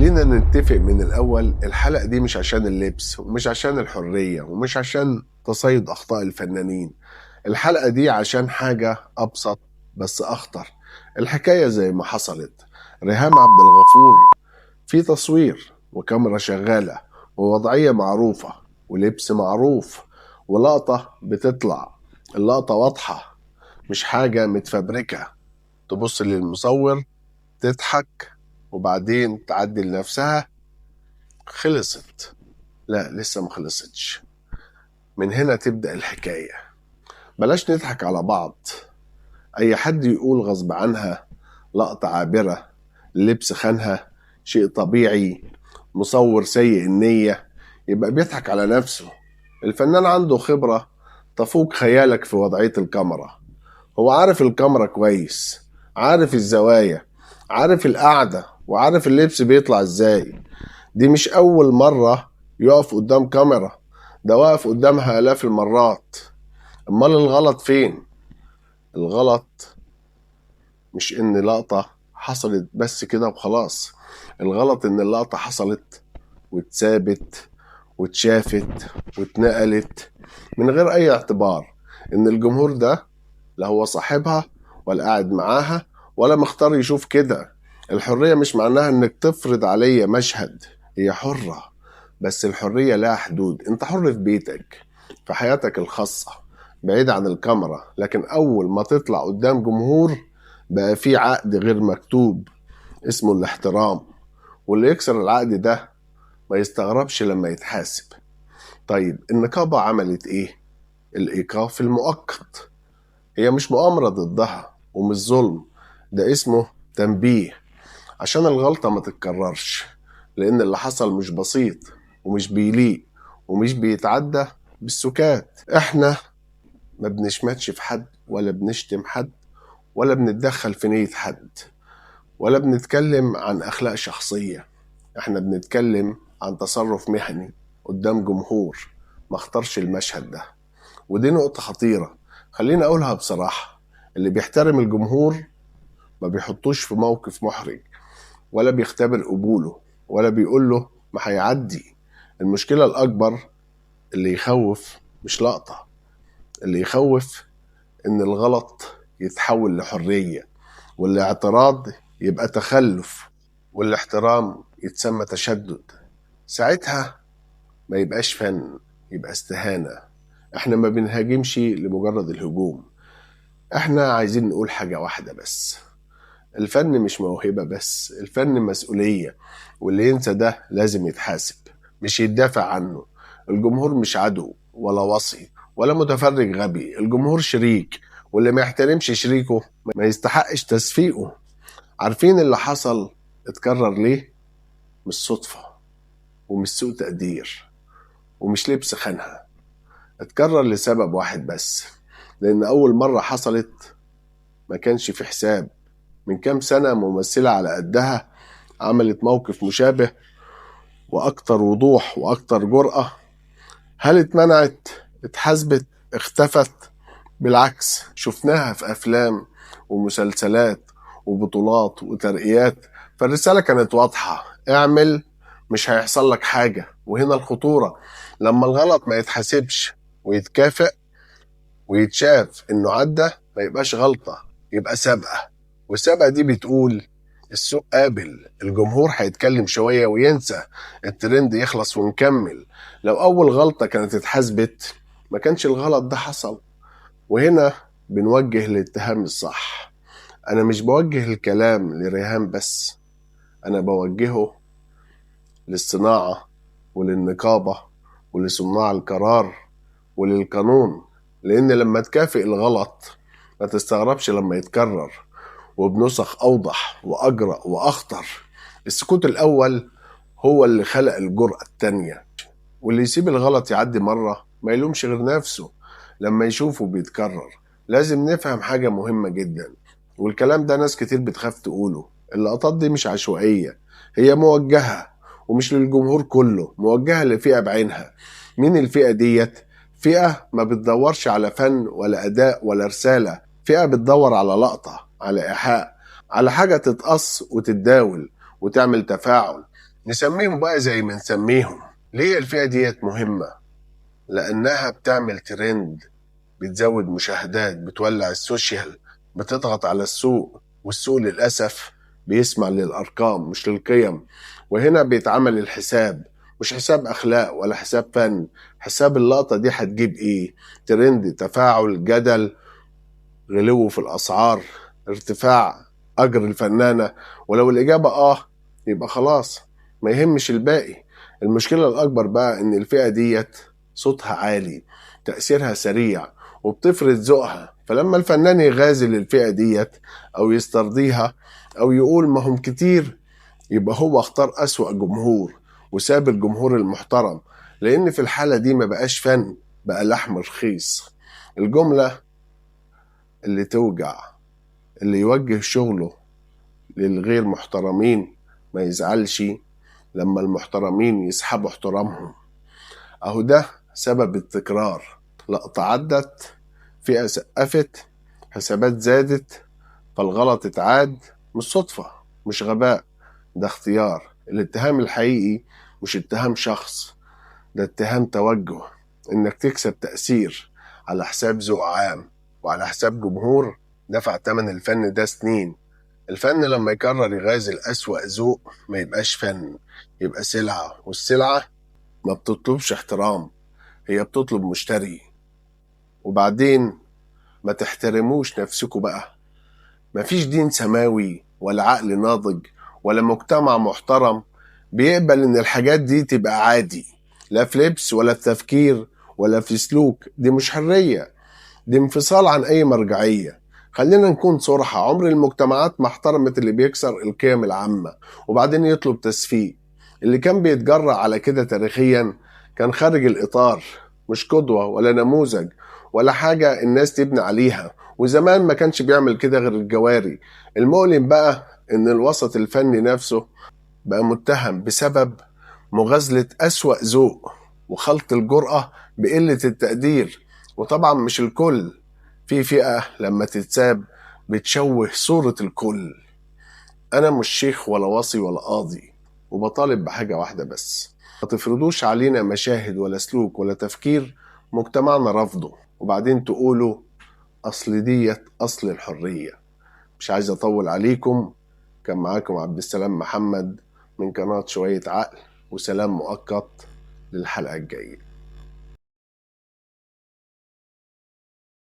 خلينا نتفق من الأول، الحلقة دي مش عشان اللبس ومش عشان الحرية ومش عشان تصيد أخطاء الفنانين. الحلقة دي عشان حاجة أبسط بس أخطر. الحكاية زي ما حصلت، ريهام عبد الغفور في تصوير وكاميرا شغالة ووضعية معروفة ولبس معروف ولقطة بتطلع، اللقطة واضحة مش حاجة متفبركة. تبص للمصور تضحك وبعدين تعدل نفسها. خلصت؟ لا، لسه ما خلصتش. من هنا تبدأ الحكاية. بلاش نضحك على بعض. أي حد يقول غصب عنها لقطة عابرة، لبس خانها، شيء طبيعي، مصور سيء النية، يبقى بيضحك على نفسه. الفنان عنده خبرة تفوق خيالك في وضعية الكاميرا. هو عارف الكاميرا كويس، عارف الزوايا، عارف القعدة، وعارف اللبس بيطلع ازاي. دي مش أول مرة يقف قدام كاميرا، ده واقف قدامها آلاف المرات. أمال الغلط فين؟ الغلط مش إن لقطة حصلت بس كده وخلاص. الغلط إن اللقطة حصلت واتثابت واتشافت واتنقلت من غير أي اعتبار إن الجمهور ده لا هو صاحبها ولا قاعد معاها ولا مختار يشوف كده. الحرية مش معناها إنك تفرض عليا مشهد، هي حرة، بس الحرية لها حدود. انت حر في بيتك، في حياتك الخاصة، بعيد عن الكاميرا. لكن أول ما تطلع قدام جمهور بقى في عقد غير مكتوب اسمه الاحترام، واللي يكسر العقد ده ما يستغربش لما يتحاسب. طيب النقابة عملت ايه؟ الإيقاف المؤقت. هي مش مؤامرة ضدها ومش ظلم، ده اسمه تنبيه عشان الغلطة ما تتكررش، لأن اللي حصل مش بسيط ومش بيليق ومش بيتعدى بالسكات. احنا ما بنشمتش في حد ولا بنشتم حد ولا بنتدخل في نية حد ولا بنتكلم عن أخلاق شخصية. احنا بنتكلم عن تصرف مهني قدام جمهور ما اختارش المشهد ده. ودي نقطة خطيرة، خليني أقولها بصراحة. اللي بيحترم الجمهور ما بيحطوش في موقف محرج ولا بيختبر قبوله ولا بيقول له ما هيعدي. المشكلة الأكبر اللي يخوف مش لقطة، اللي يخوف إن الغلط يتحول لحرية، والاعتراض يبقى تخلف، والاحترام يتسمى تشدد. ساعتها ما يبقاش فن، يبقى استهانة. احنا ما بنهاجمش لمجرد الهجوم، احنا عايزين نقول حاجة واحدة بس: الفن مش موهبة بس، الفن مسؤولية، واللي ينسى ده لازم يتحاسب مش يدافع عنه. الجمهور مش عدو ولا وصي ولا متفرج غبي، الجمهور شريك، واللي ما يحترمش شريكه ما يستحقش تصفيقه. عارفين اللي حصل اتكرر ليه؟ مش صدفة ومش سوء تقدير ومش لبس خانها. اتكرر لسبب واحد بس، لأن أول مرة حصلت ما كانش في حساب. من كام سنة ممثلة على قدها عملت موقف مشابه وأكتر وضوح وأكتر جرأة. هل اتمنعت؟ اتحاسبت؟ اختفت؟ بالعكس، شفناها في أفلام ومسلسلات وبطولات وترقيات. فالرسالة كانت واضحة: اعمل مش هيحصل لك حاجة. وهنا الخطورة، لما الغلط ما يتحاسبش ويتكافئ ويتشاف انه عدى، ما يبقاش غلطة، يبقى سابقة. والسابقة دي بتقول السوق قابل، الجمهور هيتكلم شوية وينسى، الترند يخلص ونكمل. لو أول غلطة كانت اتحاسبت ما كانش الغلط ده حصل. وهنا بنوجه الاتهام الصح. أنا مش بوجه الكلام لريهام بس، أنا بوجهه للصناعة وللنقابة ولصناع القرار وللقانون. لأن لما تكافئ الغلط ما تستغربش لما يتكرر وبنسخ أوضح وأجرأ وأخطر. السكوت الأول هو اللي خلق الجرأة التانية. واللي يسيب الغلط يعدي مرة ما يلومش غير نفسه لما يشوفه بيتكرر. لازم نفهم حاجة مهمة جدا، والكلام ده ناس كتير بتخاف تقوله: اللقطات دي مش عشوائية، هي موجهة، ومش للجمهور كله، موجهة لفئة بعينها. مين الفئة ديت؟ فئة ما بتدورش على فن ولا أداء ولا رسالة، فئة بتدور على لقطة، على إيحاء، على حاجة تتقص وتتداول وتعمل تفاعل. نسميهم بقى زي ما نسميهم. ليه الفئة ديت مهمة؟ لأنها بتعمل ترند، بتزود مشاهدات، بتولع السوشيال، بتضغط على السوق، والسوق للأسف بيسمع للأرقام مش للقيم. وهنا بيتعمل الحساب، مش حساب أخلاق ولا حساب فن، حساب اللقطة دي هتجيب إيه؟ ترند، تفاعل، جدل، غلو في الأسعار، ارتفاع أجر الفنانة. ولو الإجابة يبقى خلاص، ما يهمش الباقي. المشكلة الأكبر بقى إن الفئة ديت صوتها عالي، تأثيرها سريع، وبتفرض ذوقها. فلما الفنان يغازل الفئة ديت أو يسترضيها أو يقول ما هم كتير، يبقى هو اختار أسوأ جمهور وساب الجمهور المحترم. لأن في الحالة دي ما بقاش فن، بقى لحم رخيص. الجملة اللي توجع، اللي يوجه شغله للغير محترمين ما يزعلش لما المحترمين يسحبوا احترامهم. اهو ده سبب التكرار. لقطة عدت، فئة سقفت، حسابات زادت، فالغلط اتعاد. مش صدفة، مش غباء، ده اختيار. الاتهام الحقيقي مش اتهام شخص، ده اتهام توجه. انك تكسب تأثير على حساب ذوق عام وعلى حساب جمهور دفع تمن الفن ده سنين. الفن لما يكرر يغازل أسوأ ذوق ما يبقاش فن، يبقى سلعة. والسلعة ما بتطلبش احترام، هي بتطلب مشتري. وبعدين ما تحترموش نفسكوا بقى. مفيش دين سماوي ولا عقل ناضج ولا مجتمع محترم بيقبل ان الحاجات دي تبقى عادي، لا في لبس ولا في تفكير ولا في سلوك. دي مش حرية، دي انفصال عن اي مرجعية. خلينا نكون صراحة، عمر المجتمعات ما احترمت اللي بيكسر القيم العامة وبعدين يطلب تسفيه. اللي كان بيتجرأ على كده تاريخيا كان خارج الإطار، مش قدوة ولا نموذج ولا حاجة الناس تبني عليها. وزمان ما كانش بيعمل كده غير الجواري. المؤلم بقى إن الوسط الفني نفسه بقى متهم بسبب مغازلة أسوأ ذوق وخلط الجرأة بقلة التقدير. وطبعا مش الكل، في فئة لما تتساب بتشوه صورة الكل. أنا مش شيخ ولا واصي ولا قاضي، وبطالب بحاجة واحدة بس: ما تفرضوش علينا مشاهد ولا سلوك ولا تفكير مجتمعنا رفضه وبعدين تقولوا أصل ديت أصل الحرية. مش عايز أطول عليكم. كان معاكم عبد السلام محمد من قناة شوية عقل، وسلام مؤقت للحلقة الجاية.